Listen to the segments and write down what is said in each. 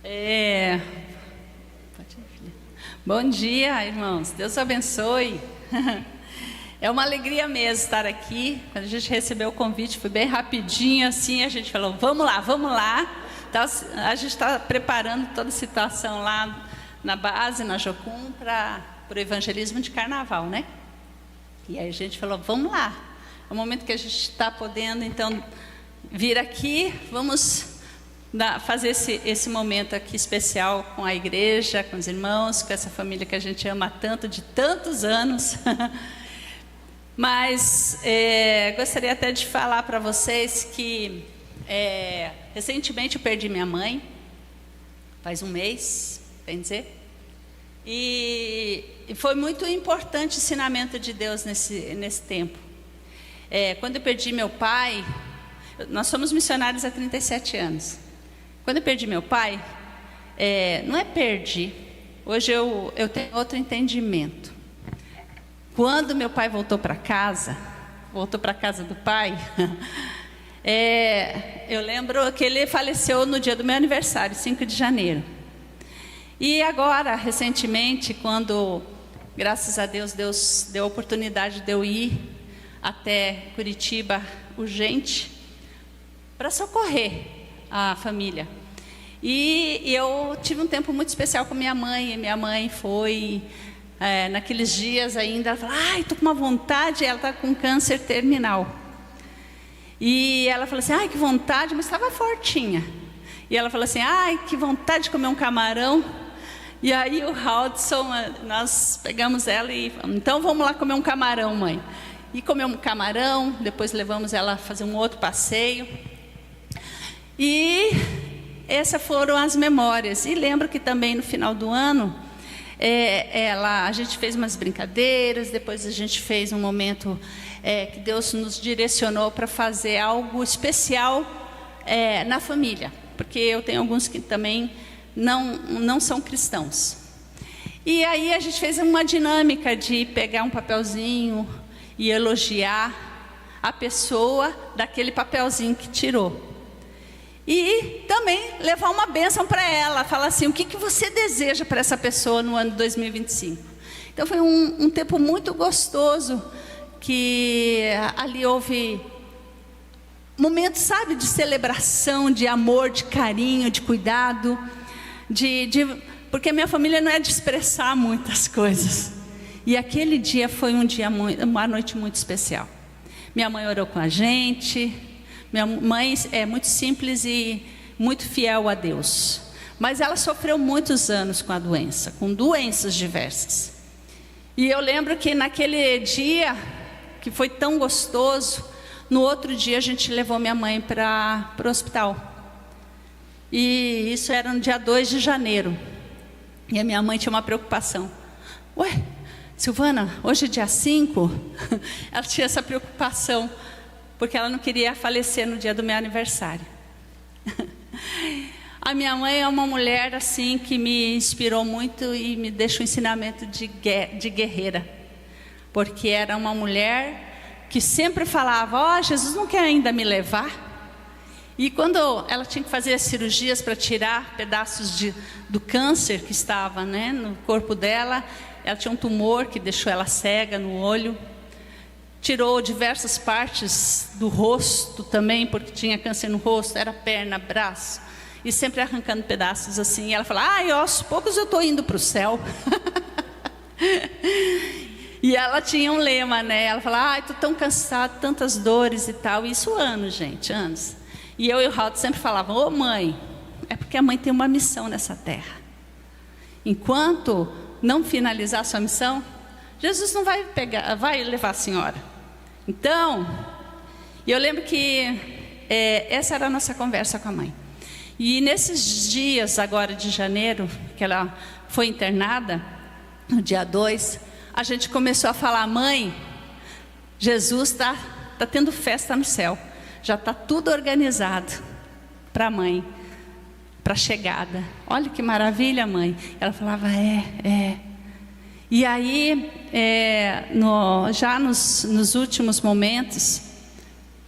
É... Bom dia, irmãos. Deus abençoe. É uma alegria mesmo estar aqui. Quando a gente recebeu o convite, foi bem rapidinho assim. A gente falou, vamos lá, vamos lá. Então, a gente está preparando toda a situação lá na base, na Jocum, para o evangelismo de carnaval, né? E aí a gente falou, vamos lá. É o momento que a gente está podendo, então, vir aqui. Vamos fazer esse momento aqui especial com a igreja, com os irmãos, com essa família que a gente ama tanto, de tantos anos. Mas gostaria até de falar para vocês que recentemente eu perdi minha mãe, faz um mês, bem dizer, e foi muito importante o ensinamento de Deus nesse tempo. Quando eu perdi meu pai, nós somos missionários há 37 anos. Quando eu perdi meu pai, não é perdi, hoje eu tenho outro entendimento. Quando meu pai voltou para casa do pai, eu lembro que ele faleceu no dia do meu aniversário, 5 de janeiro. E agora, recentemente, quando, graças a Deus, Deus deu a oportunidade de eu ir até Curitiba urgente para socorrer a família. E eu tive um tempo muito especial com minha mãe. E minha mãe foi, naqueles dias ainda, ela falou, ai, estou com uma vontade, ela está com câncer terminal. E ela falou assim, ai, que vontade, mas estava fortinha. E ela falou assim, ai, que vontade de comer um camarão. E aí o Haldson, nós pegamos ela e falamos, então vamos lá comer um camarão, mãe. E comemos um camarão, depois levamos ela a fazer um outro passeio. E essas foram as memórias. E lembro que também no final do ano, a gente fez umas brincadeiras, depois a gente fez um momento que Deus nos direcionou para fazer algo especial na família. Porque eu tenho alguns que também não são cristãos. E aí a gente fez uma dinâmica de pegar um papelzinho e elogiar a pessoa daquele papelzinho que tirou. E também levar uma bênção para ela, falar assim, o que você deseja para essa pessoa no ano 2025. Então foi um tempo muito gostoso, que ali houve momentos, sabe, de celebração, de amor, de carinho, de cuidado, porque minha família não é de expressar muitas coisas. E aquele dia foi uma noite muito especial. Minha mãe orou com a gente. Minha mãe é muito simples e muito fiel a Deus. Mas ela sofreu muitos anos com a doença, com doenças diversas. E eu lembro que naquele dia, que foi tão gostoso, no outro dia a gente levou minha mãe para o hospital. E isso era no dia 2 de janeiro. E a minha mãe tinha uma preocupação. Ué, Silvana, hoje é dia 5? Ela tinha essa preocupação, porque ela não queria falecer no dia do meu aniversário. A minha mãe é uma mulher assim que me inspirou muito e me deixa um ensinamento de guerreira. Porque era uma mulher que sempre falava, Jesus não quer ainda me levar? E quando ela tinha que fazer as cirurgias para tirar pedaços do câncer que estava, né, no corpo dela, ela tinha um tumor que deixou ela cega no olho. Tirou diversas partes do rosto também, porque tinha câncer no rosto, era perna, braço, e sempre arrancando pedaços assim. E ela falou, aos poucos eu estou indo para o céu. E ela tinha um lema, né? Ela falou, estou tão cansada, tantas dores e tal. Isso anos, gente, anos. E eu e o Raul sempre falavam, mãe, é porque a mãe tem uma missão nessa terra. Enquanto não finalizar a sua missão, Jesus não vai levar a senhora. Então, eu lembro que essa era a nossa conversa com a mãe. E nesses dias agora de janeiro, que ela foi internada, no dia 2, a gente começou a falar, mãe, Jesus está tendo festa no céu. Já está tudo organizado para a mãe, para a chegada. Olha que maravilha, mãe. Ela falava, E aí, já nos últimos momentos,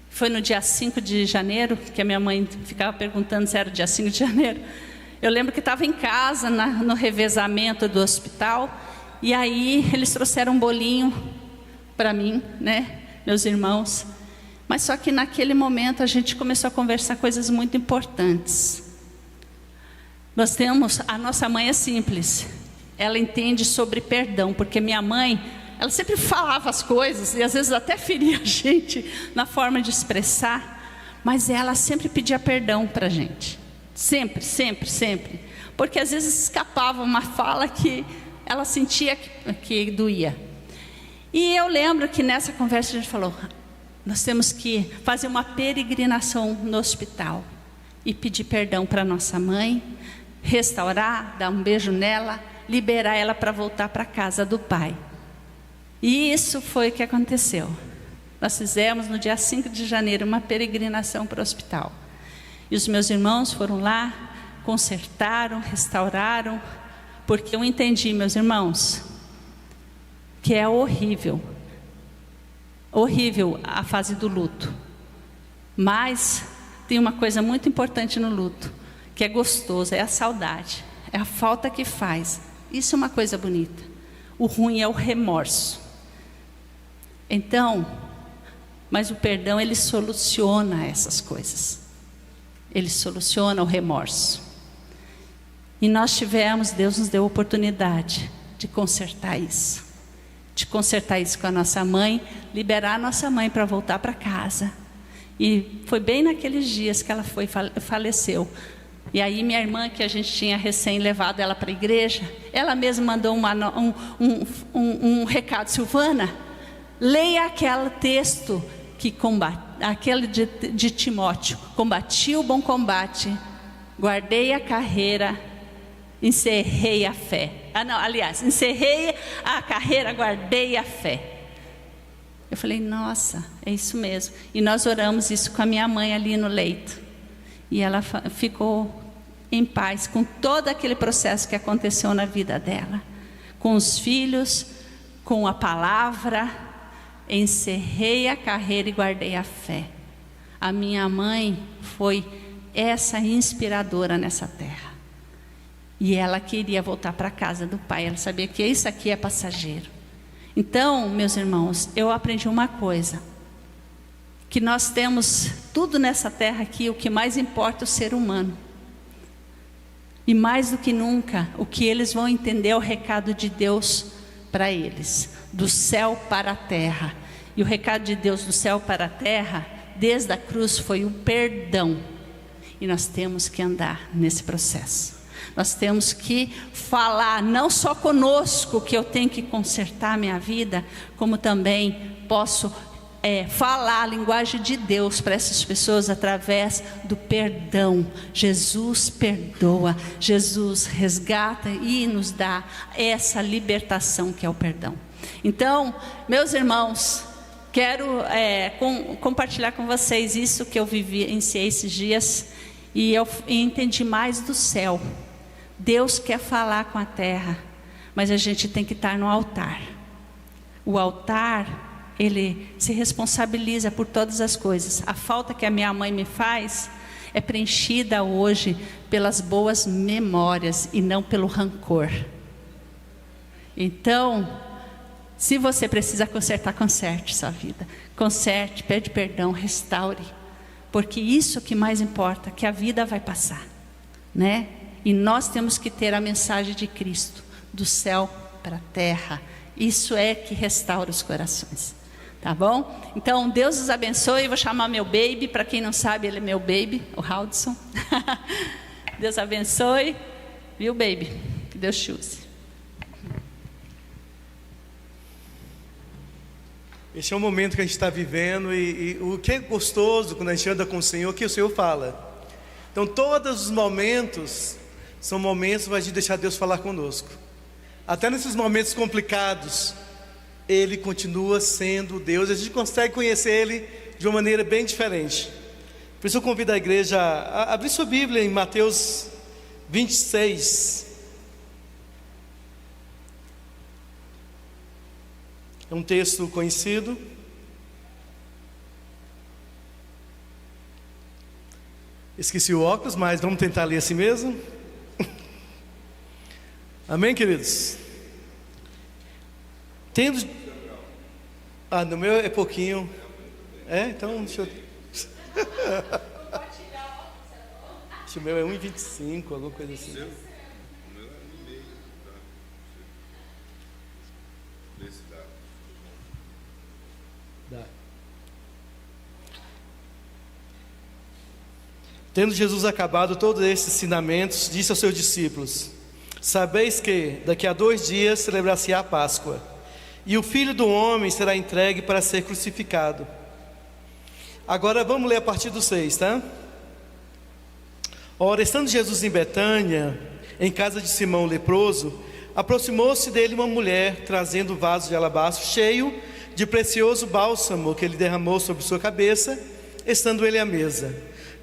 foi no dia 5 de janeiro, que a minha mãe ficava perguntando se era o dia 5 de janeiro, Eu lembro que estava em casa, no revezamento do hospital, e aí eles trouxeram um bolinho para mim, né, meus irmãos. Mas só que naquele momento a gente começou a conversar coisas muito importantes. Nós temos, a nossa mãe é simples, ela entende sobre perdão, porque minha mãe, ela sempre falava as coisas, e às vezes até feria a gente na forma de expressar, mas ela sempre pedia perdão para a gente, sempre, sempre, sempre, porque às vezes escapava uma fala que ela sentia que doía. E eu lembro que nessa conversa a gente falou, nós temos que fazer uma peregrinação no hospital, e pedir perdão para nossa mãe, restaurar, dar um beijo nela, liberar ela para voltar para a casa do pai. E isso foi o que aconteceu. Nós fizemos no dia 5 de janeiro uma peregrinação para o hospital. E os meus irmãos foram lá, consertaram, restauraram, porque eu entendi, meus irmãos, que é horrível a fase do luto. Mas tem uma coisa muito importante no luto, que é gostoso, é a saudade, é a falta que faz. Isso é uma coisa bonita. O ruim é o remorso. Então, mas o perdão, ele soluciona essas coisas. Ele soluciona o remorso. E nós tivemos, Deus nos deu a oportunidade de consertar isso. De consertar isso com a nossa mãe, liberar a nossa mãe para voltar para casa. E foi bem naqueles dias que ela faleceu. E aí minha irmã, que a gente tinha recém levado ela para a igreja, ela mesma mandou um recado: Silvana, leia aquele texto que aquele de Timóteo: combati o bom combate, guardei a carreira, encerrei a fé. Encerrei a carreira, guardei a fé. Eu falei, nossa, é isso mesmo. E nós oramos isso com a minha mãe ali no leito. E ela ficou em paz com todo aquele processo que aconteceu na vida dela. Com os filhos, com a palavra, encerrei a carreira e guardei a fé. A minha mãe foi essa inspiradora nessa terra. E ela queria voltar para a casa do pai. Ela sabia que isso aqui é passageiro. Então, meus irmãos, eu aprendi uma coisa. Que nós temos tudo nessa terra aqui, o que mais importa é o ser humano. E mais do que nunca, o que eles vão entender é o recado de Deus para eles. Do céu para a terra. E o recado de Deus do céu para a terra, desde a cruz, foi o perdão. E nós temos que andar nesse processo. Nós temos que falar, não só conosco, que eu tenho que consertar a minha vida, como também posso falar a linguagem de Deus para essas pessoas através do perdão. Jesus perdoa, Jesus resgata e nos dá essa libertação que é o perdão. Então, meus irmãos, quero compartilhar com vocês isso que eu vivenciei esses dias, e eu entendi mais do céu. Deus quer falar com a terra, mas a gente tem que estar no altar. O altar, ele se responsabiliza por todas as coisas. A falta que a minha mãe me faz é preenchida hoje pelas boas memórias e não pelo rancor. Então, se você precisa consertar, conserte sua vida. Conserte, pede perdão, restaure. Porque isso que mais importa, que a vida vai passar, né? E nós temos que ter a mensagem de Cristo, do céu para a terra. Isso é que restaura os corações. Tá bom? Então, Deus os abençoe. Vou chamar meu baby. Para quem não sabe, ele é meu baby, o Haldson. Deus abençoe. Viu, baby? Que Deus te use. Esse é o momento que a gente está vivendo. E o que é gostoso quando a gente anda com o Senhor, que o Senhor fala. Então, todos os momentos são momentos para a gente deixar Deus falar conosco. Até nesses momentos complicados, Ele continua sendo Deus. A gente consegue conhecer Ele de uma maneira bem diferente. Por isso eu convido a igreja a abrir sua Bíblia em Mateus 26. É um texto conhecido. Esqueci o óculos, mas vamos tentar ler assim mesmo. Amém, queridos? Tendo... no meu é pouquinho. Então deixa eu... Acho que o meu é 1,25, alguma coisa assim. Dá. Tendo Jesus acabado todos esses ensinamentos, disse aos seus discípulos: sabeis que daqui a 2 dias celebrar-se-á a Páscoa, e o Filho do Homem será entregue para ser crucificado. Agora vamos ler a partir do 6, tá? Ora, estando Jesus em Betânia, em casa de Simão o leproso, aproximou-se dele uma mulher, trazendo um vaso de alabastro cheio de precioso bálsamo, que ele derramou sobre sua cabeça, estando ele à mesa.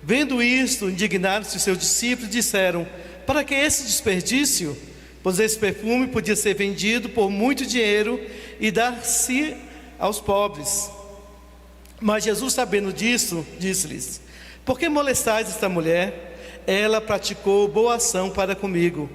Vendo isto, indignaram-se os seus discípulos e disseram: para que esse desperdício? Pois esse perfume podia ser vendido por muito dinheiro e dar-se aos pobres. Mas Jesus, sabendo disso, disse-lhes: por que molestais esta mulher? Ela praticou boa ação para comigo.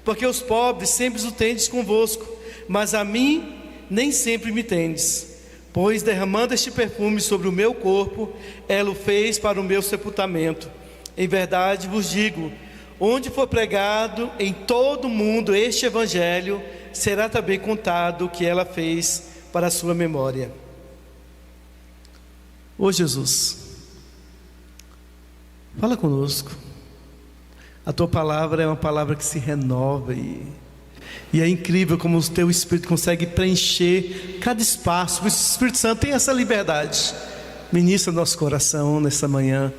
Porque os pobres sempre o tendes convosco, mas a mim nem sempre me tendes. Pois derramando este perfume sobre o meu corpo, ela o fez para o meu sepultamento. Em verdade vos digo, onde for pregado em todo o mundo este evangelho, será também contado o que ela fez para a sua memória. Ô Jesus, fala conosco. A tua palavra é uma palavra que se renova e é incrível como o teu Espírito consegue preencher cada espaço. O Espírito Santo tem essa liberdade. Ministra nosso coração nessa manhã.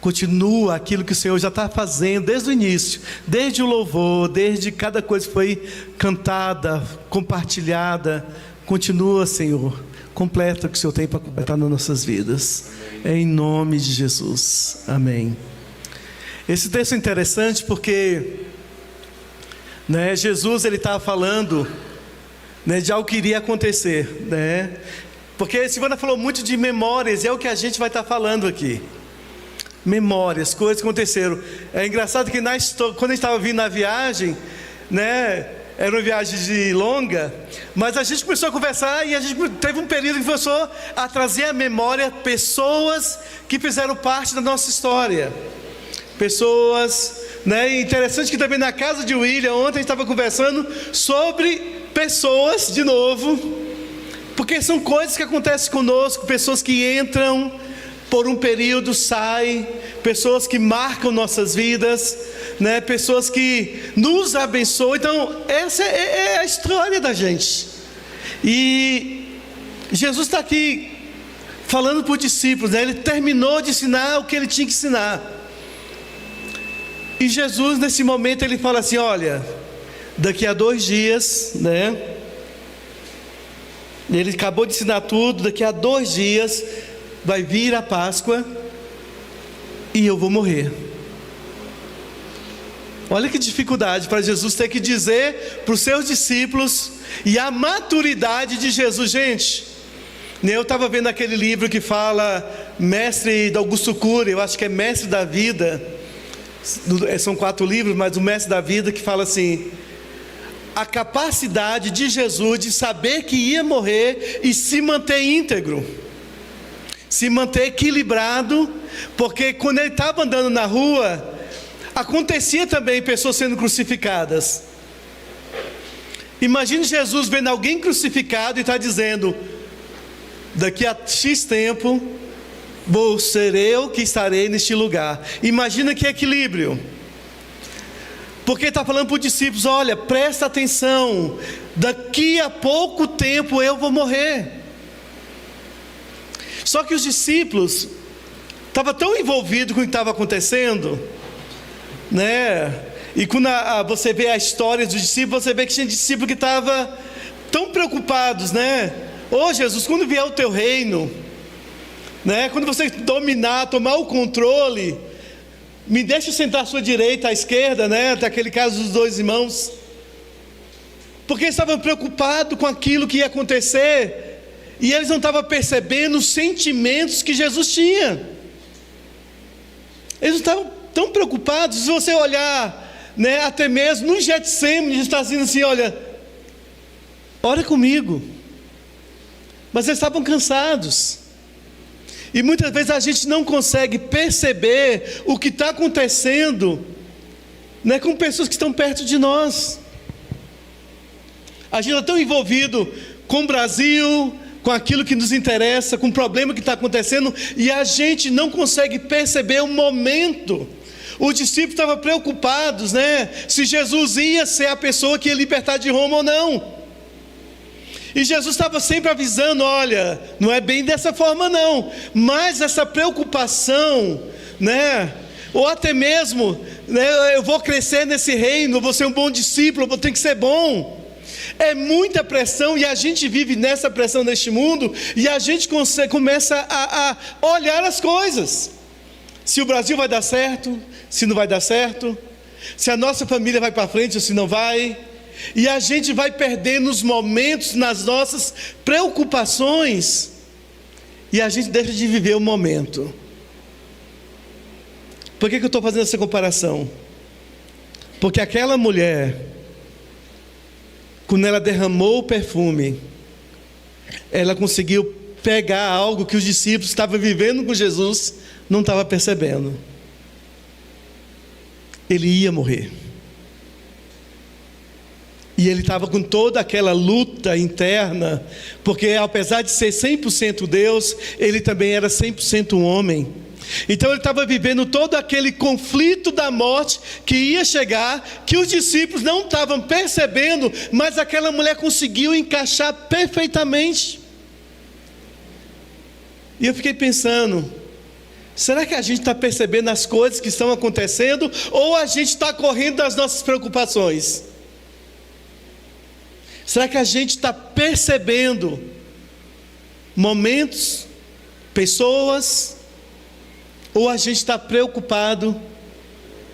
Continua aquilo que o Senhor já está fazendo desde o início, desde o louvor, desde cada coisa que foi cantada, compartilhada. Continua, Senhor, completa o que o Senhor tem para completar nas nossas vidas. Em nome de Jesus, amém. Esse texto é interessante porque, Jesus ele estava falando, de algo que iria acontecer, porque Silvana falou muito de memórias, e é o que a gente vai estar falando aqui. Memórias, coisas que aconteceram. É engraçado que quando a gente estava vindo na viagem, era uma viagem longa, mas a gente começou a conversar e a gente teve um período que começou a trazer à memória pessoas que fizeram parte da nossa história. Pessoas, interessante que também na casa de William, ontem a gente estava conversando sobre pessoas de novo, porque são coisas que acontecem conosco, pessoas que entram por um período, saem, pessoas que marcam nossas vidas, pessoas que nos abençoam. Então essa é a história da gente, e Jesus está aqui falando para os discípulos, ele terminou de ensinar o que ele tinha que ensinar. E Jesus nesse momento ele fala assim: olha, daqui a 2 dias, ele acabou de ensinar tudo, daqui a 2 dias vai vir a Páscoa e eu vou morrer. Olha que dificuldade para Jesus ter que dizer para os seus discípulos, e a maturidade de Jesus, gente. Eu estava vendo aquele livro que fala, Mestre de Augusto Cury, eu acho que é Mestre da Vida. São 4 livros, mas o Mestre da Vida, que fala assim: a capacidade de Jesus de saber que ia morrer e se manter íntegro, se manter equilibrado, porque quando ele estava andando na rua, acontecia também pessoas sendo crucificadas. Imagine Jesus vendo alguém crucificado e está dizendo: daqui a X tempo vou ser eu que estarei neste lugar. Imagina que equilíbrio. Porque está falando para os discípulos: olha, presta atenção, daqui a pouco tempo eu vou morrer. Só que os discípulos estavam tão envolvidos com o que estava acontecendo, e quando você vê a história dos discípulos, você vê que tinha discípulos que estavam tão preocupados, ô Jesus, quando vier o teu reino, quando você dominar, tomar o controle, me deixa sentar à sua direita, à esquerda, daquele caso dos 2 irmãos, porque eles estavam preocupados com aquilo que ia acontecer, e eles não estavam percebendo os sentimentos que Jesus tinha. Eles não estavam tão preocupados. Se você olhar né, até mesmo no Getsemane, Jesus está dizendo assim: olha, ora comigo. Mas eles estavam cansados. E muitas vezes a gente não consegue perceber o que está acontecendo, né, com pessoas que estão perto de nós. A gente está tão envolvido com o Brasil, com aquilo que nos interessa, com o problema que está acontecendo, e a gente não consegue perceber o momento. Os discípulos estavam preocupados, né, se Jesus ia ser a pessoa que ia libertar de Roma ou não. E Jesus estava sempre avisando: olha, não é bem dessa forma não. Mas essa preocupação, né, ou até mesmo, né, eu vou crescer nesse reino, eu vou ser um bom discípulo, eu vou ter que ser bom. É muita pressão, e a gente vive nessa pressão neste mundo, e a gente começa a olhar as coisas. Se o Brasil vai dar certo, se não vai dar certo, se a nossa família vai para frente ou se não vai. E a gente vai perdendo os momentos nas nossas preocupações, e a gente deixa de viver o momento. Por que eu estou fazendo essa comparação? Porque aquela mulher, quando ela derramou o perfume, ela conseguiu pegar algo que os discípulos estavam vivendo com Jesus, não estavam percebendo. Ele ia morrer. E ele estava com toda aquela luta interna, porque apesar de ser 100% Deus, ele também era 100% homem. Então ele estava vivendo todo aquele conflito da morte que ia chegar, que os discípulos não estavam percebendo, mas aquela mulher conseguiu encaixar perfeitamente. E eu fiquei pensando: será que a gente está percebendo as coisas que estão acontecendo, ou a gente está correndo das nossas preocupações? Será que a gente está percebendo momentos, pessoas, ou a gente está preocupado,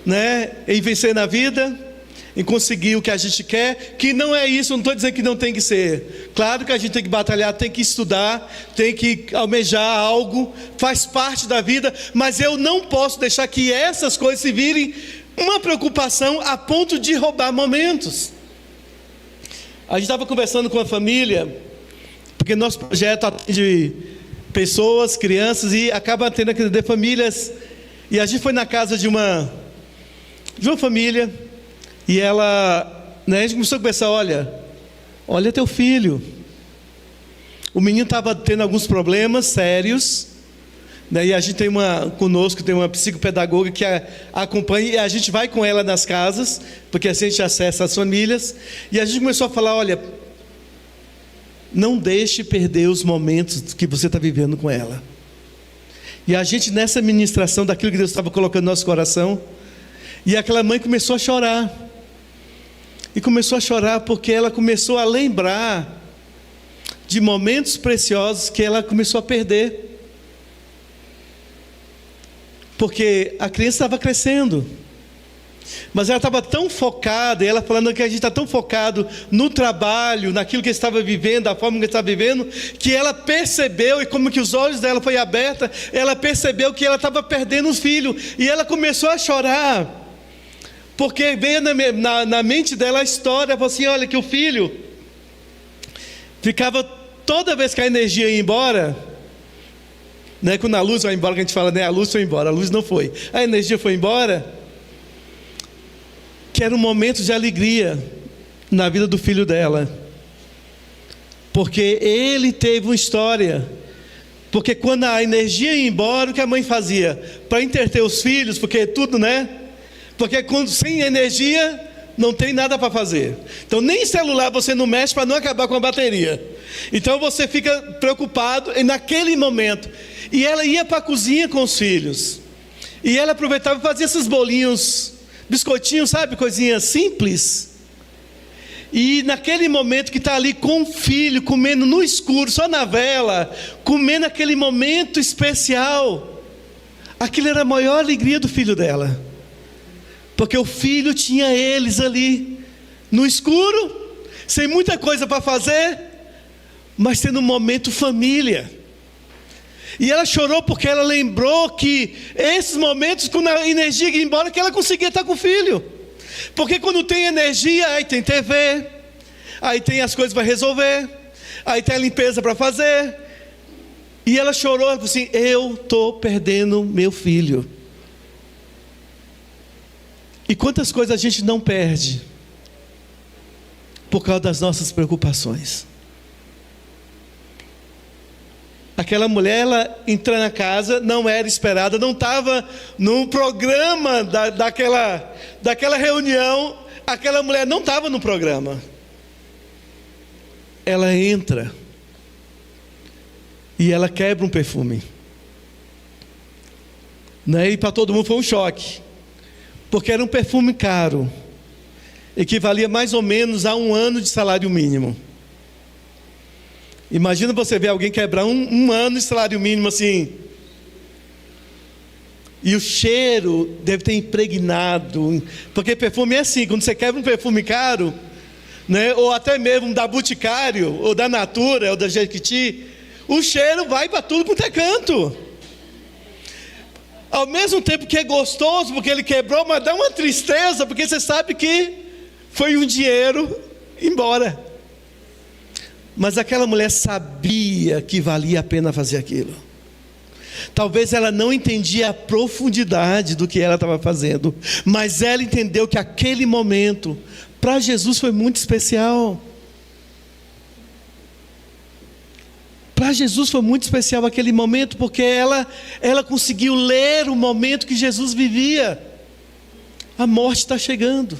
né, em vencer na vida, em conseguir o que a gente quer? Que não é isso, não estou dizendo que não tem que ser. Claro que a gente tem que batalhar, tem que estudar, tem que almejar algo, faz parte da vida, mas eu não posso deixar que essas coisas se virem uma preocupação a ponto de roubar momentos. A gente estava conversando com a família, porque nosso projeto atende pessoas, crianças, e acaba atendendo famílias. E a gente foi na casa de uma família, e ela, né, a gente começou a conversar: olha teu filho. O menino estava tendo alguns problemas sérios, né, e a gente tem conosco tem uma psicopedagoga que acompanha, e a gente vai com ela nas casas, porque assim a gente acessa as famílias. E a gente começou a falar: olha, não deixe perder os momentos que você está vivendo com ela. E a gente, nessa ministração daquilo que Deus estava colocando no nosso coração, e aquela mãe começou a chorar. E começou a chorar porque ela começou a lembrar de momentos preciosos que ela começou a perder. Porque a criança estava crescendo, mas ela estava tão focada, e ela falando que a gente está tão focado no trabalho, naquilo que estava vivendo, da forma que estava vivendo, que ela percebeu, e como que os olhos dela foi aberta, ela percebeu que ela estava perdendo um filho, e ela começou a chorar, porque veio na mente dela a história. Falou assim: olha, que o filho ficava, toda vez que a energia ia embora, né, quando a luz vai embora, que a gente fala, né, a luz foi embora, a luz não foi, a energia foi embora, que era um momento de alegria na vida do filho dela, porque ele teve uma história. Porque quando a energia ia embora, o que a mãe fazia? Para entreter os filhos, porque tudo, né? Porque quando sem energia, não tem nada para fazer. Então nem celular você não mexe para não acabar com a bateria. Então você fica preocupado naquele momento. E ela ia para a cozinha com os filhos, e ela aproveitava e fazia esses bolinhos, biscoitinhos, sabe, coisinhas simples. E naquele momento que está ali com o filho, comendo no escuro, só na vela, comendo aquele momento especial, aquilo era a maior alegria do filho dela, porque o filho tinha eles ali no escuro, sem muita coisa para fazer, mas tendo um momento família. E ela chorou porque ela lembrou que esses momentos, quando a energia ia embora, que ela conseguia estar com o filho. Porque quando tem energia, aí tem TV, aí tem as coisas para resolver, aí tem a limpeza para fazer. E ela chorou, ela falou assim: eu estou perdendo meu filho. E quantas coisas a gente não perde por causa das nossas preocupações. Aquela mulher, ela entra na casa, não era esperada, não estava no programa daquela reunião. Aquela mulher não estava no programa. Ela entra e ela quebra um perfume, né? E para todo mundo foi um choque, porque era um perfume caro, equivalia mais ou menos a 1 ano de salário mínimo. Imagina você ver alguém quebrar um ano de salário mínimo assim. E o cheiro deve ter impregnado, porque perfume é assim, quando você quebra um perfume caro, né, ou até mesmo da Boticário, ou da Natura, ou da Jequiti, o cheiro vai para tudo quanto é canto. Ao mesmo tempo que é gostoso, porque ele quebrou, mas dá uma tristeza, porque você sabe que foi um dinheiro embora. Mas aquela mulher sabia que valia a pena fazer aquilo. Talvez ela não entendia a profundidade do que ela estava fazendo, mas ela entendeu que aquele momento para Jesus foi muito especial. Para Jesus foi muito especial aquele momento, porque ela conseguiu ler o momento que Jesus vivia. A morte está chegando,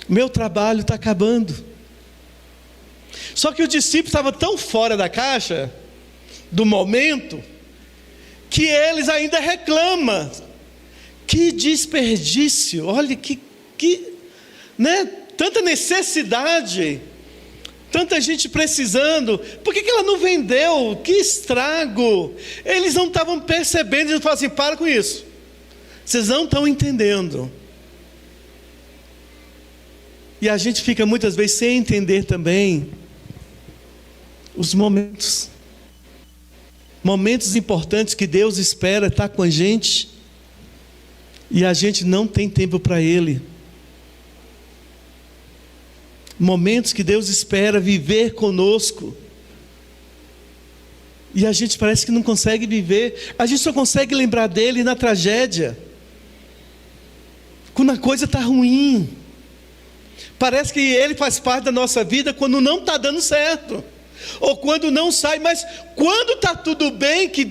meu trabalho está acabando. Só que o discípulo estava tão fora da caixa, do momento, que eles ainda reclamam. Que desperdício, olha né? Tanta necessidade, tanta gente precisando, por que ela não vendeu? Que estrago. Eles não estavam percebendo, eles falaram assim: para com isso, vocês não estão entendendo. E a gente fica muitas vezes sem entender também os momentos importantes que Deus espera estar com a gente, e a gente não tem tempo para Ele. Momentos que Deus espera viver conosco, e a gente parece que não consegue viver. A gente só consegue lembrar dele na tragédia, quando a coisa está ruim. Parece que Ele faz parte da nossa vida quando não está dando certo, ou quando não sai. Mas quando está tudo bem, que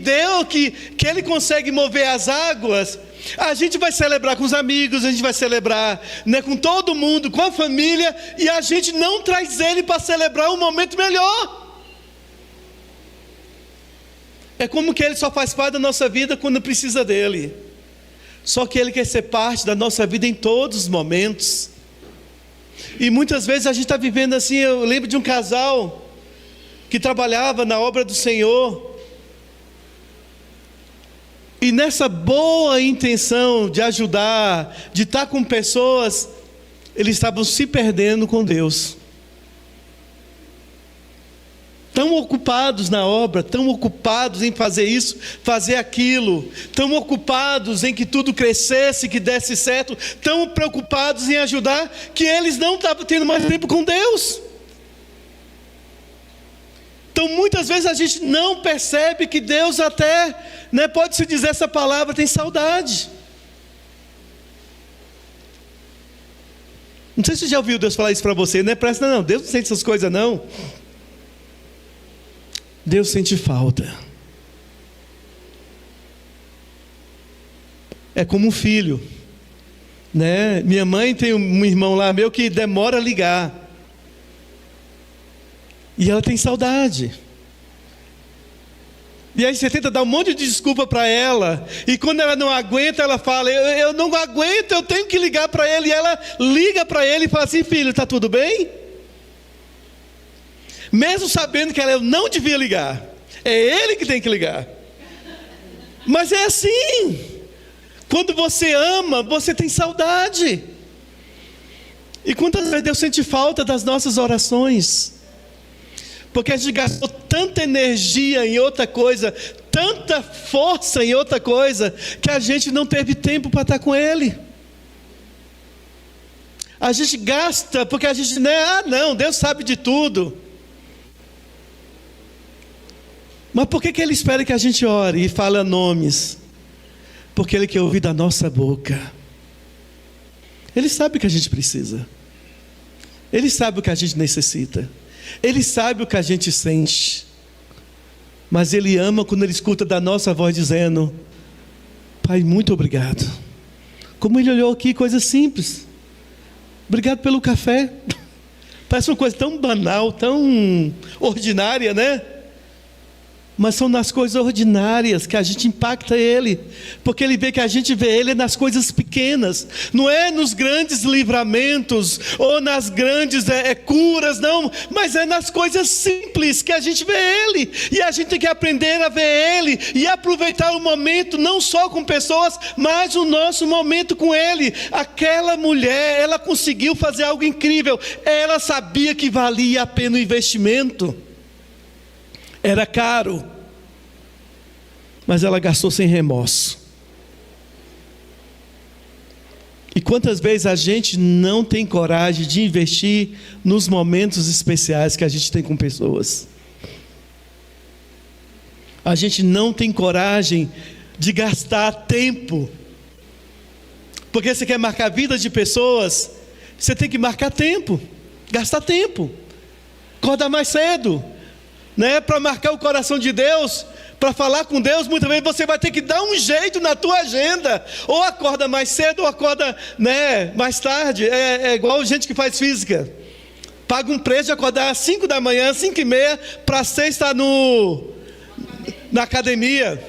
Ele consegue mover as águas, a gente vai celebrar com os amigos, a gente vai celebrar, né, com todo mundo, com a família, e a gente não traz Ele para celebrar um momento melhor. É como que Ele só faz parte da nossa vida quando precisa dEle. Só que Ele quer ser parte da nossa vida em todos os momentos. E muitas vezes a gente está vivendo assim. Eu lembro de um casal que trabalhava na obra do Senhor, e nessa boa intenção de ajudar, de estar com pessoas, eles estavam se perdendo com Deus. Tão ocupados na obra, tão ocupados em fazer isso, fazer aquilo, tão ocupados em que tudo crescesse, que desse certo, tão preocupados em ajudar, que eles não estavam tendo mais tempo com Deus. Então muitas vezes a gente não percebe que Deus até, né, pode-se dizer essa palavra, tem saudade. Não sei se você já ouviu Deus falar isso para você, né? Presta não, Deus não sente essas coisas não. Deus sente falta. É como um filho, né? Minha mãe tem um irmão lá meu que demora a ligar, e ela tem saudade. E aí você tenta dar um monte de desculpa para ela, e quando ela não aguenta, ela fala: eu não aguento, eu tenho que ligar para ele. E ela liga para ele e fala assim: filho, está tudo bem? Mesmo sabendo que ela não devia ligar, é ele que tem que ligar. Mas é assim, quando você ama, você tem saudade. E quantas vezes Deus sente falta das nossas orações? Porque a gente gastou tanta energia em outra coisa, tanta força em outra coisa, que a gente não teve tempo para estar com Ele. A gente gasta porque a gente, né? Não, Deus sabe de tudo. Mas por que Ele espera que a gente ore e fale nomes? Porque Ele quer ouvir da nossa boca. Ele sabe o que a gente precisa. Ele sabe o que a gente necessita. Ele sabe o que a gente sente. Mas Ele ama quando Ele escuta da nossa voz dizendo: Pai, muito obrigado. Como Ele olhou aqui, coisa simples. Obrigado pelo café. Parece uma coisa tão banal, tão ordinária, né? Mas são nas coisas ordinárias que a gente impacta Ele, porque Ele vê que a gente vê Ele nas coisas pequenas, não é nos grandes livramentos, ou nas grandes curas, não, mas é nas coisas simples que a gente vê Ele, e a gente tem que aprender a ver Ele, e aproveitar o momento, não só com pessoas, mas o nosso momento com Ele. Aquela mulher, ela conseguiu fazer algo incrível, ela sabia que valia a pena o investimento. Era caro, mas ela gastou sem remorso. E quantas vezes a gente não tem coragem de investir nos momentos especiais que a gente tem com pessoas? A gente não tem coragem de gastar tempo, porque você quer marcar a vida de pessoas, você tem que marcar tempo, gastar tempo, acordar mais cedo, né? Para marcar o coração de Deus, para falar com Deus, muitas vezes você vai ter que dar um jeito na tua agenda, ou acorda mais cedo, ou acorda, né, mais tarde. É igual gente que faz física, paga um preço de acordar às 5 da manhã, 5:30, para 6 estar na academia.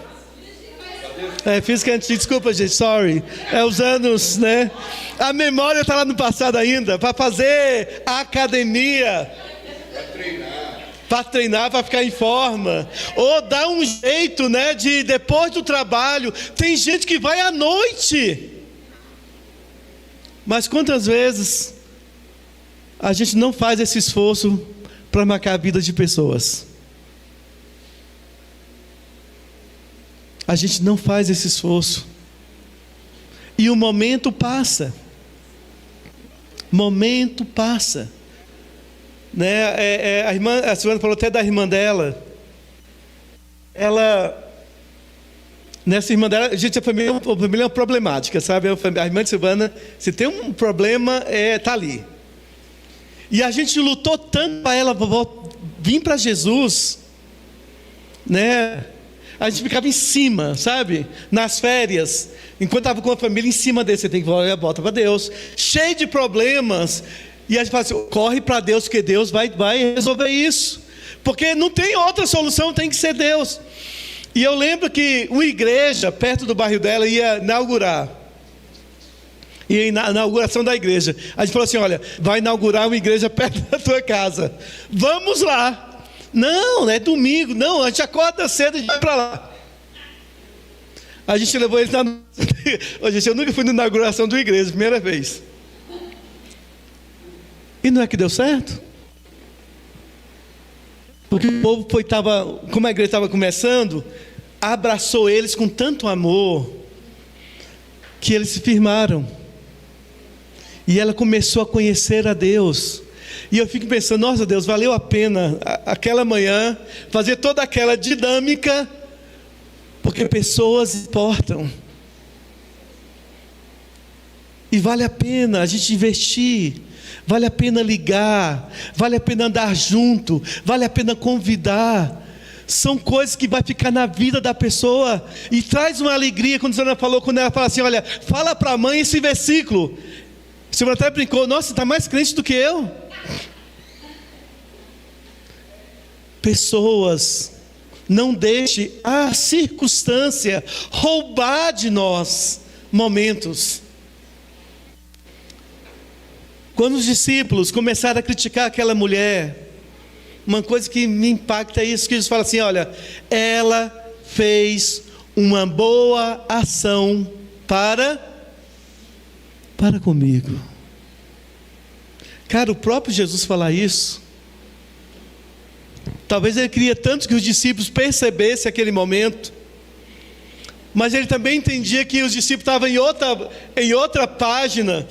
Física antiga, desculpa gente, sorry. Os anos, né? A memória está lá no passado ainda, para fazer a academia. Para treinar, para ficar em forma, ou dar um jeito, né, de depois do trabalho. Tem gente que vai à noite, mas quantas vezes a gente não faz esse esforço para marcar a vida de pessoas? A gente não faz esse esforço, e o momento passa. Momento passa. Né? A Silvana falou até da irmã dela. Nessa irmã dela, gente, a família é uma problemática, sabe? A irmã de Silvana, se tem um problema, está ali. E a gente lutou tanto para ela vir para Jesus, né? A gente ficava em cima, sabe? Nas férias, enquanto estava com a família, em cima dele. Você tem que voltar para Deus, cheio de problemas. E a gente fala assim: corre para Deus, porque Deus vai resolver isso, porque não tem outra solução, tem que ser Deus. E eu lembro que uma igreja perto do bairro dela ia inaugurar, e na inauguração da igreja, a gente falou assim: olha, vai inaugurar uma igreja perto da tua casa, vamos lá. Não, é domingo, não, a gente acorda cedo e vai para lá. A gente levou eles gente, eu nunca fui na inauguração de uma igreja, primeira vez. E não é que deu certo? Porque o povo como a igreja estava começando, abraçou eles com tanto amor, que eles se firmaram. E ela começou a conhecer a Deus. E eu fico pensando: nossa Deus, valeu a pena aquela manhã, fazer toda aquela dinâmica, porque pessoas importam. E vale a pena a gente investir. Vale a pena ligar, vale a pena andar junto, vale a pena convidar. São coisas que vai ficar na vida da pessoa, e traz uma alegria. Quando a Ana falou, quando ela fala assim: olha, fala para a mãe esse versículo. A senhora até brincou: nossa, você está mais crente do que eu. Pessoas, não deixe a circunstância roubar de nós momentos. Quando os discípulos começaram a criticar aquela mulher, uma coisa que me impacta é isso, que eles falam assim: olha, ela fez uma boa ação para comigo. Cara, o próprio Jesus falar isso, talvez ele queria tanto que os discípulos percebessem aquele momento, mas ele também entendia que os discípulos estavam em outra página.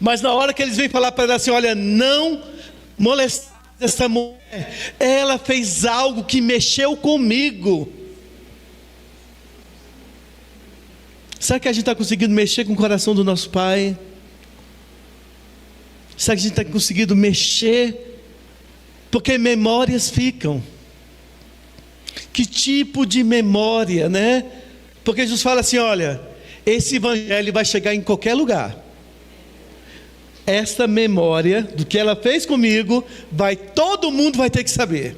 Mas na hora que eles vêm falar para ela assim, olha, não moleste essa mulher, ela fez algo que mexeu comigo. Será que a gente está conseguindo mexer com o coração do nosso Pai? Será que a gente está conseguindo mexer? Porque memórias ficam. Que tipo de memória, né? Porque Jesus fala assim, olha, esse evangelho vai chegar em qualquer lugar. Esta memória do que ela fez comigo, todo mundo vai ter que saber.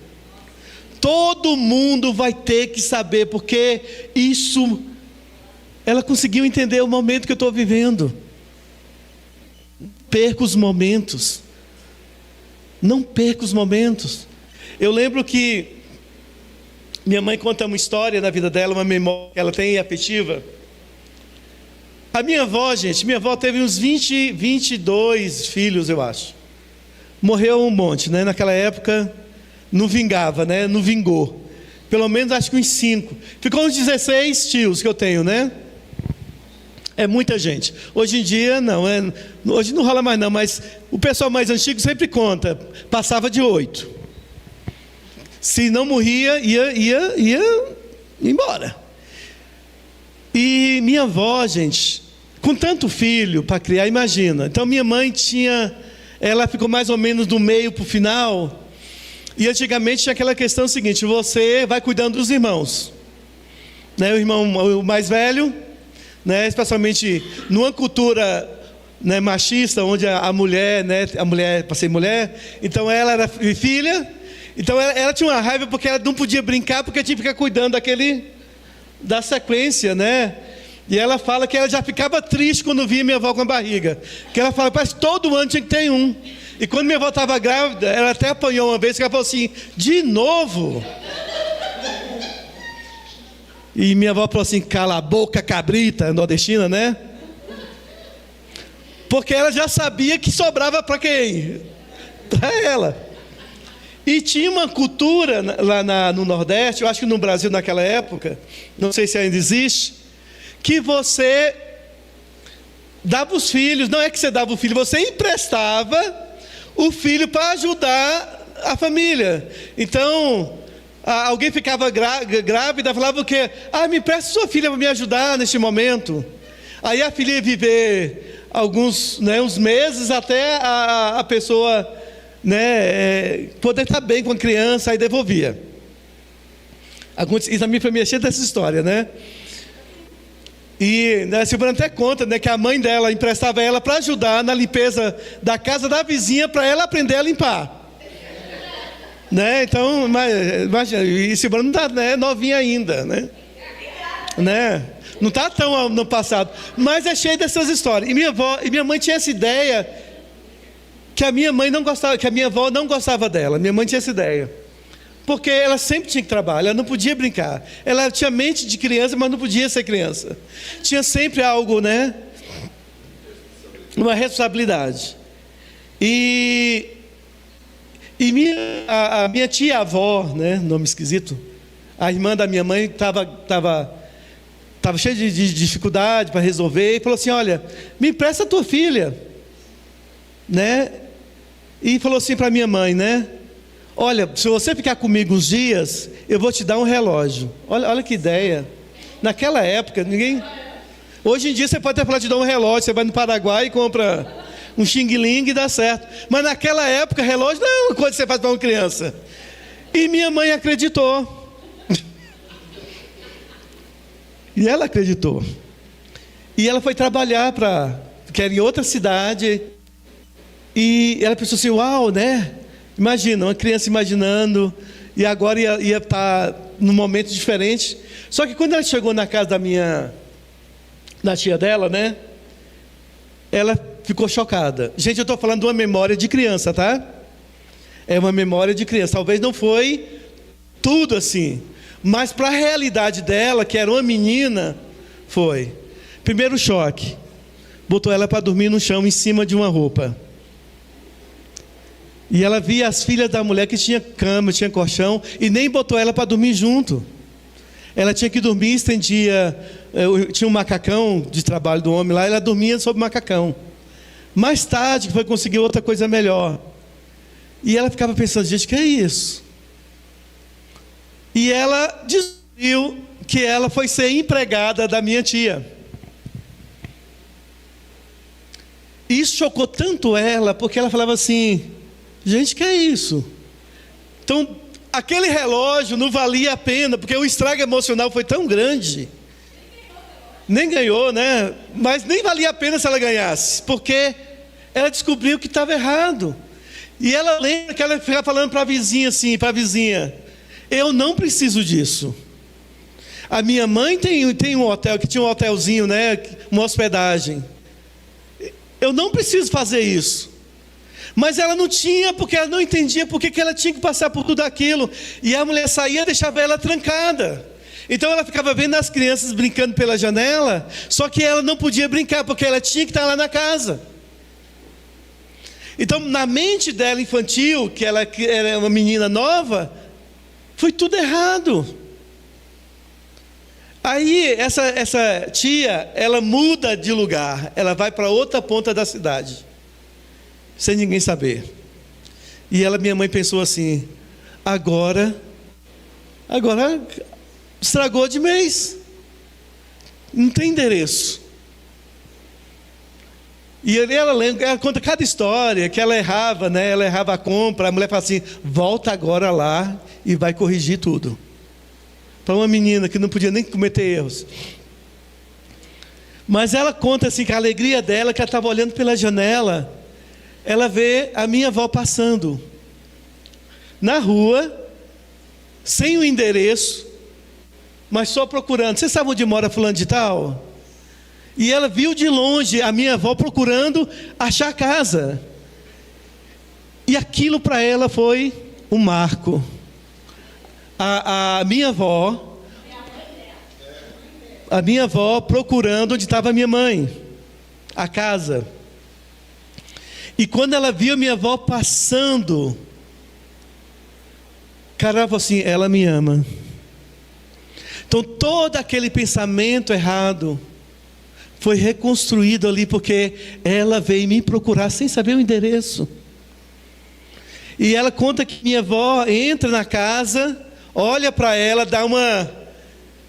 Todo mundo vai ter que saber, porque isso, ela conseguiu entender o momento que eu estou vivendo. Perca os momentos. Não perca os momentos. Eu lembro que minha mãe conta uma história na vida dela, uma memória que ela tem afetiva. A minha avó, gente, teve uns 22 filhos, eu acho. Morreu um monte, né? Naquela época não vingava, né? Não vingou. Pelo menos acho que uns 5. Ficou uns 16 tios que eu tenho, né? É muita gente. Hoje em dia não, hoje não rola mais não, mas o pessoal mais antigo sempre conta, passava de 8. Se não morria, ia embora. E minha avó, gente, com tanto filho para criar, imagina. Então minha mãe ela ficou mais ou menos do meio para o final. E antigamente tinha aquela questão seguinte, você vai cuidando dos irmãos, né? O irmão o mais velho, né? Especialmente numa cultura, né, machista, onde a mulher, né, a mulher, para ser mulher, então ela era filha, então ela tinha uma raiva porque ela não podia brincar, porque tinha que ficar cuidando da sequência, né? E ela fala que ela já ficava triste quando via minha avó com a barriga, que ela fala, parece que todo ano tinha que ter um. E quando minha avó estava grávida, ela até apanhou uma vez, que ela falou assim, de novo? E minha avó falou assim, cala a boca, cabrita, nordestina, né? Porque ela já sabia que sobrava para quem? Para ela. E tinha uma cultura lá no Nordeste, eu acho que no Brasil naquela época, não sei se ainda existe, que você dava os filhos, não é que você dava o filho, você emprestava o filho para ajudar a família. Então, alguém ficava grávida, falava o quê? Me empresta sua filha para me ajudar neste momento. Aí a filha ia viver alguns, né, uns meses até a pessoa, né, poder estar bem com a criança, aí devolvia. Isso a minha família é cheia dessa história, né? E a Silvana até conta, né, que a mãe dela emprestava ela para ajudar na limpeza da casa da vizinha, para ela aprender a limpar, né? Então, imagina, e Silvana não está, né, novinha ainda, né? Não está tão no passado, mas é cheio dessas histórias. E minha mãe tinha essa ideia que a minha mãe não gostava, que a minha avó não gostava dela. Minha mãe tinha essa ideia, porque ela sempre tinha que trabalhar, ela não podia brincar. Ela tinha mente de criança, mas não podia ser criança. Tinha sempre algo, né? Uma responsabilidade. E a minha tia-avó, né? Nome esquisito. A irmã da minha mãe estava cheia de dificuldade para resolver. E falou assim, olha, me empresta a tua filha, né? E falou assim para minha mãe, né? Olha, se você ficar comigo uns dias, eu vou te dar um relógio. Olha que ideia. Naquela época, ninguém... Hoje em dia você pode até falar de dar um relógio, você vai no Paraguai e compra um xing-ling e dá certo. Mas naquela época, relógio não é uma coisa que você faz para uma criança. E minha mãe acreditou. E ela acreditou. E ela foi trabalhar que era em outra cidade. E ela pensou assim, uau, né? Imagina, uma criança imaginando, e agora ia estar num momento diferente. Só que quando ela chegou na casa da tia dela, né? Ela ficou chocada. Gente, eu estou falando de uma memória de criança, tá? É uma memória de criança. Talvez não foi tudo assim, mas para a realidade dela, que era uma menina, foi. Primeiro choque. Botou ela para dormir no chão, em cima de uma roupa. E ela via as filhas da mulher que tinha cama, tinha colchão, e nem botou ela para dormir junto. Ela tinha que dormir, estendia, tinha um macacão de trabalho do homem lá, ela dormia sobre o macacão. Mais tarde foi conseguir outra coisa melhor. E ela ficava pensando, gente, que é isso? E ela descobriu que ela foi ser empregada da minha tia. Isso chocou tanto ela, porque ela falava assim, gente, que é isso? Então, aquele relógio não valia a pena, porque o estrago emocional foi tão grande. Nem ganhou, né? Mas nem valia a pena se ela ganhasse, porque ela descobriu que estava errado. E ela lembra que ela ficava falando para a vizinha assim, para a vizinha, eu não preciso disso. A minha mãe tem um hotel, que tinha um hotelzinho, né? Uma hospedagem. Eu não preciso fazer isso. Mas ela não tinha, porque ela não entendia porque que ela tinha que passar por tudo aquilo. E a mulher saía e deixava ela trancada. Então ela ficava vendo as crianças brincando pela janela, só que ela não podia brincar, porque ela tinha que estar lá na casa. Então, na mente dela infantil, que ela era uma menina nova, foi tudo errado. Aí, essa tia, ela muda de lugar, ela vai para outra ponta da cidade, sem ninguém saber. E minha mãe pensou assim, agora estragou de mês, não tem endereço. E ela conta cada história, que ela errava, né? Ela errava a compra, a mulher fala assim, volta agora lá e vai corrigir tudo. Para uma menina que não podia nem cometer erros. Mas ela conta assim, que a alegria dela, que ela estava olhando pela janela, ela vê a minha avó passando, na rua, sem o endereço, mas só procurando. Você sabe onde mora fulano de tal? E ela viu de longe a minha avó procurando achar a casa. E aquilo para ela foi um marco. A minha avó procurando onde estava a minha mãe, a casa. E quando ela viu a minha avó passando, cara, ela falou assim, ela me ama. Então todo aquele pensamento errado foi reconstruído ali, porque ela veio me procurar sem saber o endereço. E ela conta que minha avó entra na casa, olha para ela, dá uma,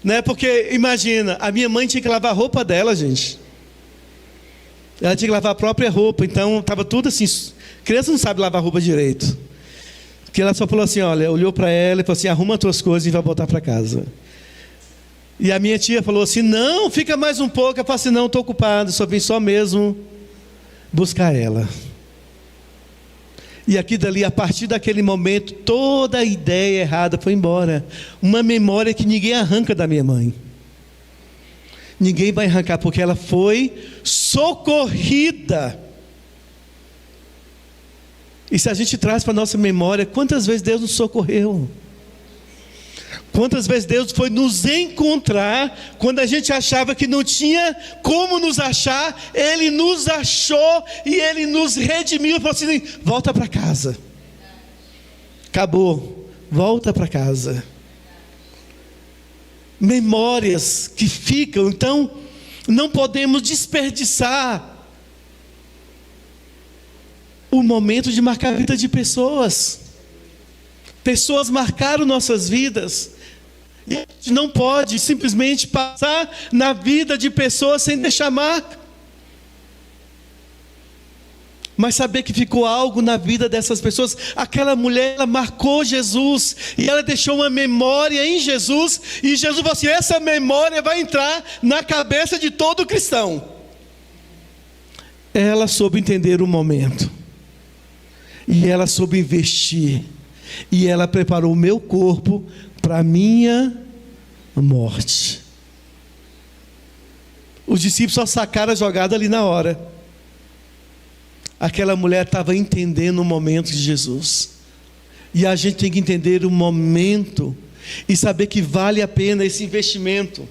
né? Porque imagina, a minha mãe tinha que lavar a roupa dela, gente. Ela tinha que lavar a própria roupa, então estava tudo assim. Criança não sabe lavar roupa direito. Porque ela só falou assim, olha, olhou para ela e falou assim, arruma as tuas coisas e vai voltar para casa. E a minha tia falou assim, não, fica mais um pouco. Eu falei assim, não, estou ocupado, só vim só mesmo buscar ela. E aqui dali, a partir daquele momento, toda a ideia errada foi embora. Uma memória que ninguém arranca da minha mãe. Ninguém vai arrancar, porque ela foi socorrida. E se a gente traz para a nossa memória, quantas vezes Deus nos socorreu? Quantas vezes Deus foi nos encontrar, quando a gente achava que não tinha como nos achar, Ele nos achou e Ele nos redimiu e falou assim, volta para casa. Acabou, volta para casa. Memórias que ficam, então não podemos desperdiçar o momento de marcar a vida de pessoas. Pessoas marcaram nossas vidas. E a gente não pode simplesmente passar na vida de pessoas sem deixar marca. Mas saber que ficou algo na vida dessas pessoas. Aquela mulher, ela marcou Jesus. E ela deixou uma memória em Jesus. E Jesus falou assim, essa memória vai entrar na cabeça de todo cristão. Ela soube entender o momento. E ela soube investir. E ela preparou o meu corpo para a minha morte. Os discípulos só sacaram a jogada ali na hora. Aquela mulher estava entendendo o momento de Jesus. E a gente tem que entender o momento e saber que vale a pena esse investimento.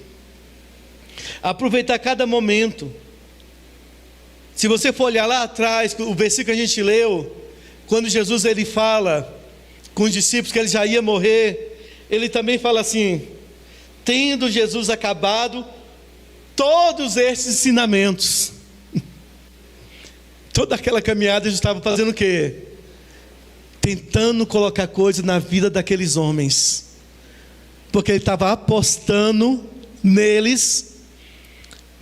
Aproveitar cada momento. Se você for olhar lá atrás, o versículo que a gente leu, quando Jesus ele fala com os discípulos que ele já ia morrer, ele também fala assim, tendo Jesus acabado todos esses ensinamentos. Toda aquela caminhada Jesus estava fazendo o quê? Tentando colocar coisa na vida daqueles homens, porque ele estava apostando neles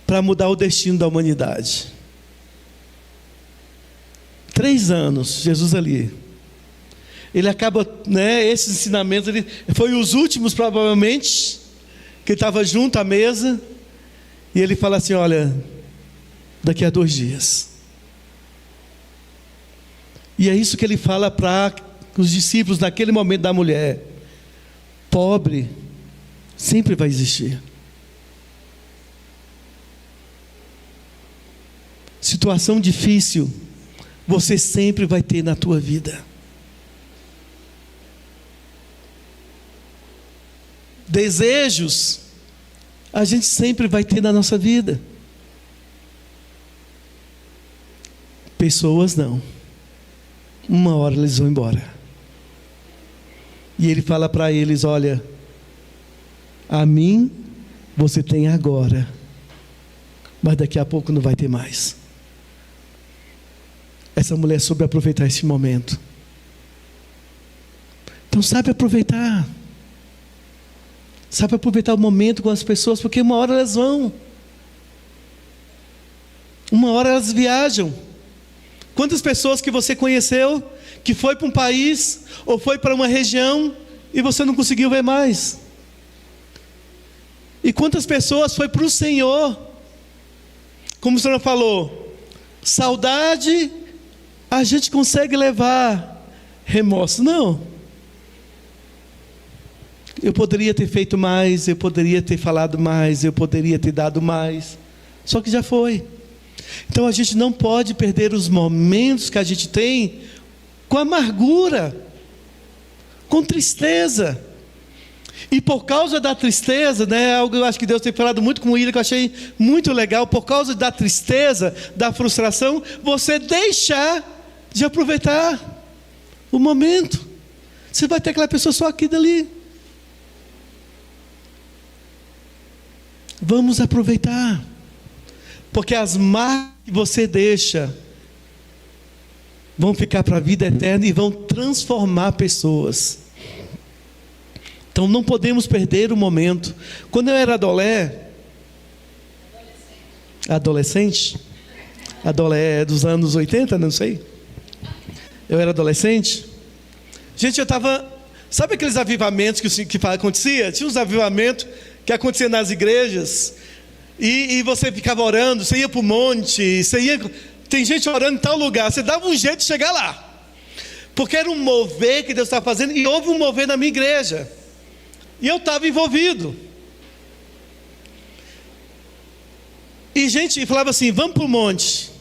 para mudar o destino da humanidade. 3 anos, Jesus ali. Ele acaba, esses ensinamentos, foi os últimos provavelmente, que ele estava junto à mesa, e ele fala assim: olha, daqui a 2 dias. E é isso que ele fala para os discípulos naquele momento da mulher: pobre sempre vai existir. Situação difícil você sempre vai ter na tua vida. Desejos a gente sempre vai ter na nossa vida. Pessoas não. Uma hora eles vão embora. E ele fala para eles: olha, a mim você tem agora, mas daqui a pouco não vai ter mais. Essa mulher soube aproveitar esse momento. Então sabe aproveitar. Sabe aproveitar o momento com as pessoas, porque uma hora elas vão. Uma hora elas viajam. Quantas pessoas que você conheceu, que foi para um país, ou foi para uma região, e você não conseguiu ver mais? E quantas pessoas foi para o Senhor? Como o Senhor falou, saudade a gente consegue levar, remorso não. Eu poderia ter feito mais, eu poderia ter falado mais, eu poderia ter dado mais, só que já foi. Então a gente não pode perder os momentos que a gente tem com amargura, com tristeza. E por causa da tristeza, algo eu acho que Deus tem falado muito com o William, que eu achei muito legal. Por causa da tristeza, da frustração, você deixar de aproveitar o momento. Você vai ter aquela pessoa só aqui e dali. Vamos aproveitar, porque as marcas que você deixa vão ficar para a vida eterna e vão transformar pessoas. Então não podemos perder o momento. Quando eu era adolescente, dos anos 80, não sei. Eu era adolescente. Gente, eu estava... Sabe aqueles avivamentos que acontecia? Tinha uns avivamentos que aconteciam nas igrejas. E você ficava orando, você ia para o monte, tem gente orando em tal lugar, você dava um jeito de chegar lá. Porque era um mover que Deus estava fazendo, e houve um mover na minha igreja. E eu estava envolvido. E gente falava assim: vamos para o monte.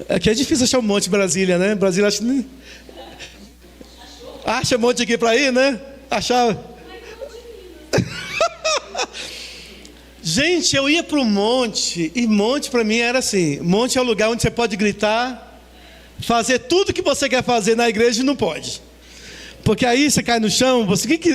Aqui é difícil achar um monte em Brasília, né? Brasília acha monte aqui para ir, né? Achava. Gente, eu ia para o monte, e monte para mim era assim: monte é o lugar onde você pode gritar, fazer tudo que você quer fazer na igreja e não pode. Porque aí você cai no chão,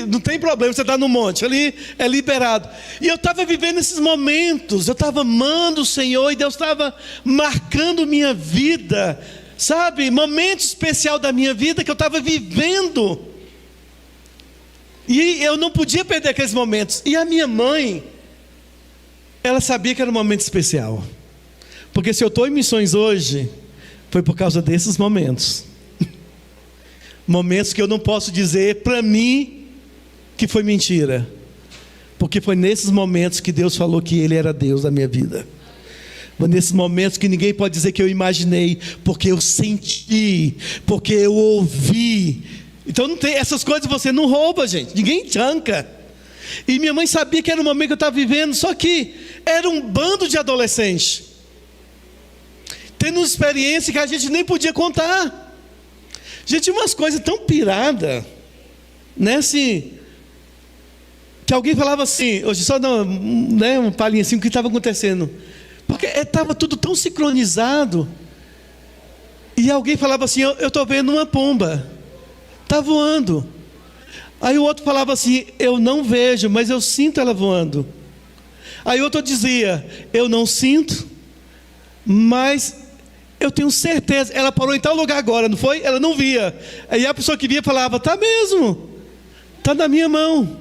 não tem problema, você está no monte, ali é liberado. E eu estava vivendo esses momentos, eu estava amando o Senhor, e Deus estava marcando minha vida, sabe? Momento especial da minha vida que eu estava vivendo. E eu não podia perder aqueles momentos. E a minha mãe, ela sabia que era um momento especial. Porque se eu estou em missões hoje, foi por causa desses momentos. Momentos que eu não posso dizer para mim que foi mentira, porque foi nesses momentos que Deus falou que Ele era Deus da minha vida. Foi nesses momentos que ninguém pode dizer que eu imaginei, porque eu senti, porque eu ouvi. Então não tem essas coisas, você não rouba, gente, ninguém te arranca. E minha mãe sabia que era o momento que eu estava vivendo, só que era um bando de adolescentes, tendo uma experiência que a gente nem podia contar. Gente, umas coisas tão piradas, assim, que alguém falava assim, hoje só dá uma palhinha assim, o que estava acontecendo, porque estava tudo tão sincronizado, e alguém falava assim: eu estou vendo uma pomba, está voando. Aí o outro falava assim: eu não vejo, mas eu sinto ela voando. Aí o outro dizia: eu não sinto, mas Eu tenho certeza, ela parou em tal lugar agora, não foi? Ela não via. Aí a pessoa que via falava, tá mesmo, tá na minha mão.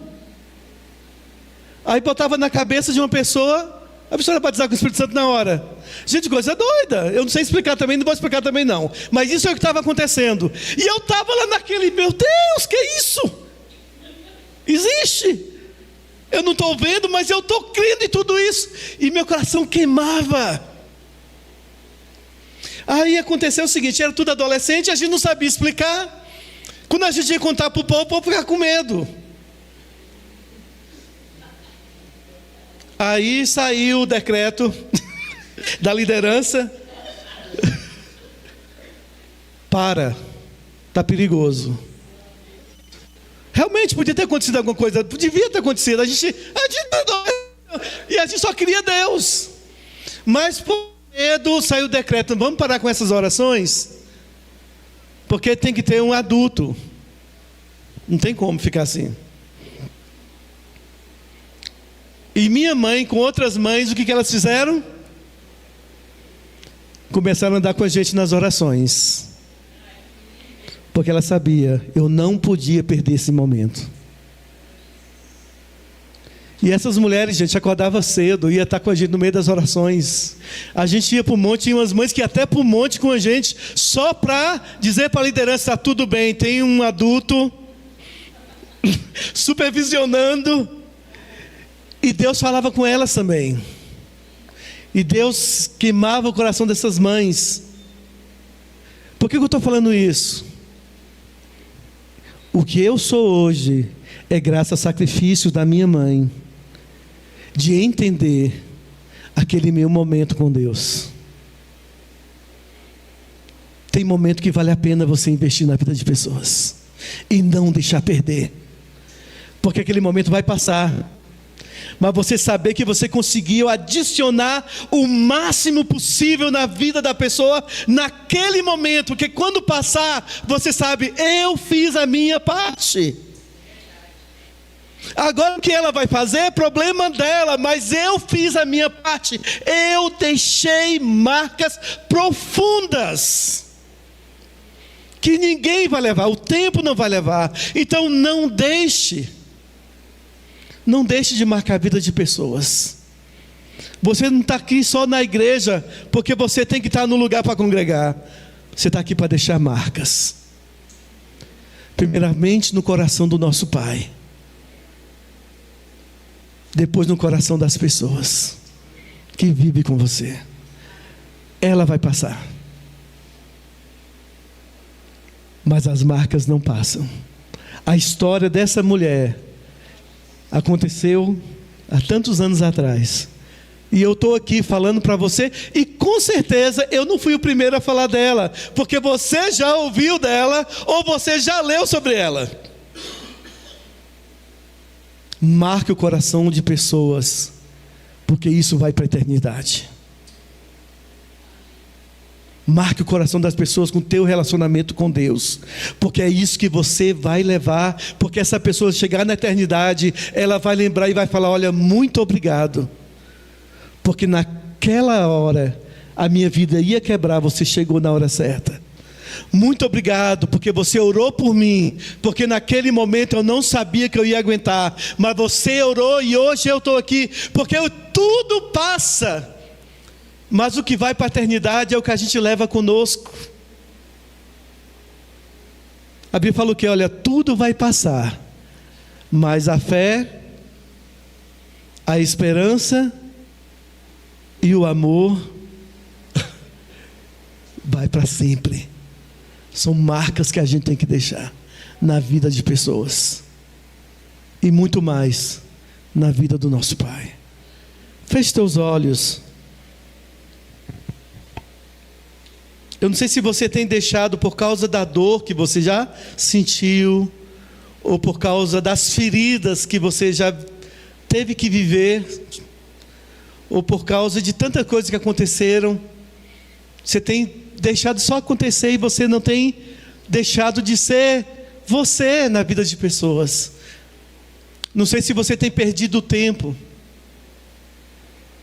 Aí botava na cabeça de uma pessoa, a pessoa ia batizar com o Espírito Santo na hora. Gente, coisa doida. Eu não sei explicar também, não vou explicar também não. Mas isso é o que estava acontecendo. E eu estava lá naquele, meu Deus, que é isso? Existe. Eu não estou vendo, mas eu estou crendo em tudo isso. E meu coração queimava. Aí aconteceu o seguinte, era tudo adolescente, a gente não sabia explicar. Quando a gente ia contar para o povo ficava com medo. Aí saiu o decreto da liderança. Está perigoso. Realmente podia ter acontecido alguma coisa, devia ter acontecido. A gente e a gente só queria Deus. Mas por medo saiu o decreto, vamos parar com essas orações, porque tem que ter um adulto. Não tem como ficar assim. E minha mãe com outras mães, o que elas fizeram? Começaram a andar com a gente nas orações. Porque ela sabia, eu não podia perder esse momento. E essas mulheres, gente, acordavam cedo, ia estar com a gente no meio das orações. A gente ia para o monte, tinha umas mães que iam até para o monte com a gente, só para dizer para a liderança, está tudo bem, tem um adulto supervisionando. E Deus falava com elas também. E Deus queimava o coração dessas mães. Por que eu estou falando isso? O que eu sou hoje é graças ao sacrifício da minha mãe, de entender aquele meu momento com Deus. Tem momento que vale a pena você investir na vida de pessoas e não deixar perder, porque aquele momento vai passar. Mas você saber que você conseguiu adicionar o máximo possível na vida da pessoa naquele momento, porque quando passar, você sabe, eu fiz a minha parte. Agora o que ela vai fazer é problema dela, mas eu fiz a minha parte. Eu deixei marcas profundas que ninguém vai levar, o tempo não vai levar. Então não deixe de marcar a vida de pessoas. Você não está aqui só na igreja porque você tem que estar no lugar para congregar. Você está aqui para deixar marcas. Primeiramente no coração do nosso Pai, depois no coração das pessoas que vivem com você. Ela vai passar, mas as marcas não passam. A história dessa mulher aconteceu há tantos anos atrás, e eu estou aqui falando para você, e com certeza eu não fui o primeiro a falar dela, porque você já ouviu dela, ou você já leu sobre ela. Marque o coração de pessoas, porque isso vai para a eternidade. Marque o coração das pessoas com o teu relacionamento com Deus, porque é isso que você vai levar, porque essa pessoa chegar na eternidade, ela vai lembrar e vai falar, olha, muito obrigado, porque naquela hora, a minha vida ia quebrar, você chegou na hora certa. Muito obrigado, porque você orou por mim, porque naquele momento eu não sabia que eu ia aguentar, mas você orou e hoje eu estou aqui, porque tudo passa, mas o que vai para a eternidade é o que a gente leva conosco. A Bíblia fala o que? Olha, tudo vai passar, mas a fé, a esperança e o amor vai para sempre. São marcas que a gente tem que deixar na vida de pessoas, e muito mais na vida do nosso Pai. Feche teus olhos. Eu não sei se você tem deixado por causa da dor que você já sentiu, ou por causa das feridas que você já teve que viver, ou por causa de tanta coisa que aconteceram. Você tem deixado só acontecer e você não tem deixado de ser você na vida de pessoas. Não sei se você tem perdido o tempo,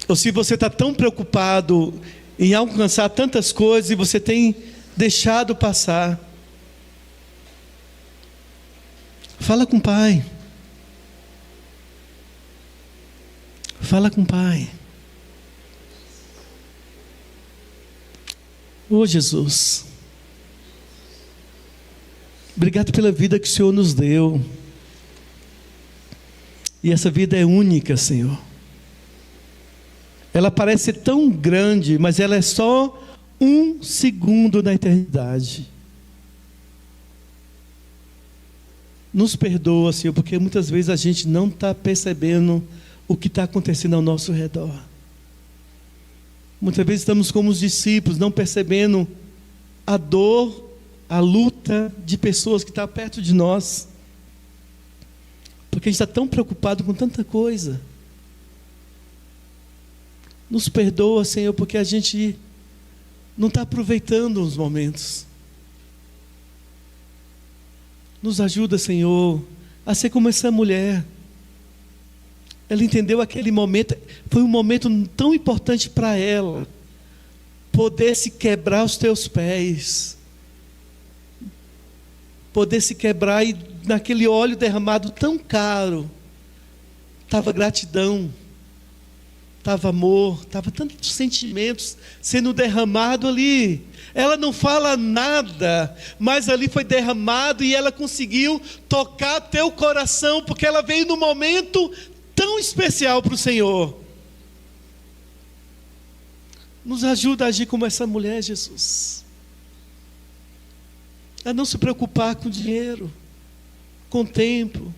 ou se você está tão preocupado em alcançar tantas coisas e você tem deixado passar. Fala com o Pai. Fala com o Pai. Oh, Jesus, obrigado pela vida que o Senhor nos deu. E essa vida é única, Senhor. Ela parece tão grande, mas ela é só 1 segundo na eternidade. Nos perdoa, Senhor, porque muitas vezes a gente não está percebendo o que está acontecendo ao nosso redor. Muitas vezes estamos como os discípulos, não percebendo a dor, a luta de pessoas que estão perto de nós. Porque a gente está tão preocupado com tanta coisa. Nos perdoa, Senhor, porque a gente não está aproveitando os momentos. Nos ajuda, Senhor, a ser como essa mulher. Ela entendeu aquele momento, foi um momento tão importante para ela, poder se quebrar os teus pés, poder se quebrar, e naquele óleo derramado tão caro, estava gratidão, estava amor, estava tantos sentimentos sendo derramado ali. Ela não fala nada, mas ali foi derramado e ela conseguiu tocar teu coração, porque ela veio no momento tão especial para o Senhor. Nos ajuda a agir como essa mulher, Jesus, a não se preocupar com dinheiro, com tempo,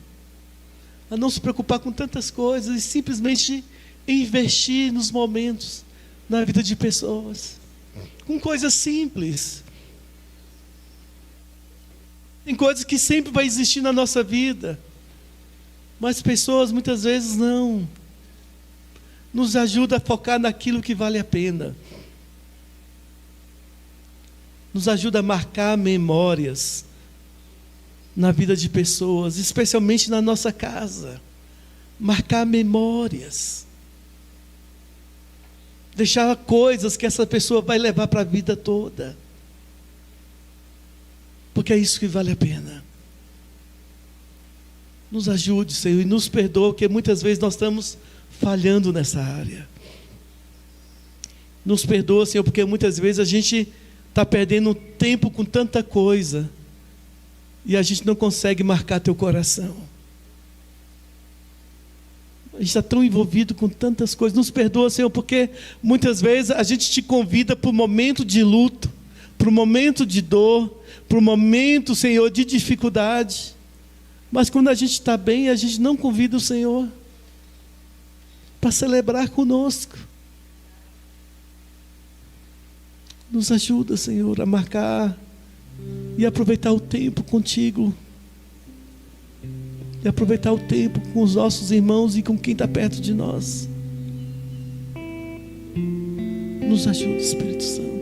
a não se preocupar com tantas coisas e simplesmente investir nos momentos, na vida de pessoas, com coisas simples. Tem coisas que sempre vai existir na nossa vida, mas pessoas muitas vezes não. Nos ajuda a focar naquilo que vale a pena. Nos ajuda a marcar memórias na vida de pessoas, especialmente na nossa casa. Marcar memórias. Deixar coisas que essa pessoa vai levar para a vida toda. Porque é isso que vale a pena. Nos ajude, Senhor, e nos perdoe, porque muitas vezes nós estamos falhando nessa área. Nos perdoa, Senhor, porque muitas vezes a gente está perdendo tempo com tanta coisa e a gente não consegue marcar teu coração. A gente está tão envolvido com tantas coisas. Nos perdoa, Senhor, porque muitas vezes a gente te convida para um momento de luto, para um momento de dor, para um momento, Senhor, de dificuldade. Mas quando a gente está bem, a gente não convida o Senhor para celebrar conosco. Nos ajuda, Senhor, a marcar e aproveitar o tempo contigo. E aproveitar o tempo com os nossos irmãos e com quem está perto de nós. Nos ajuda, Espírito Santo.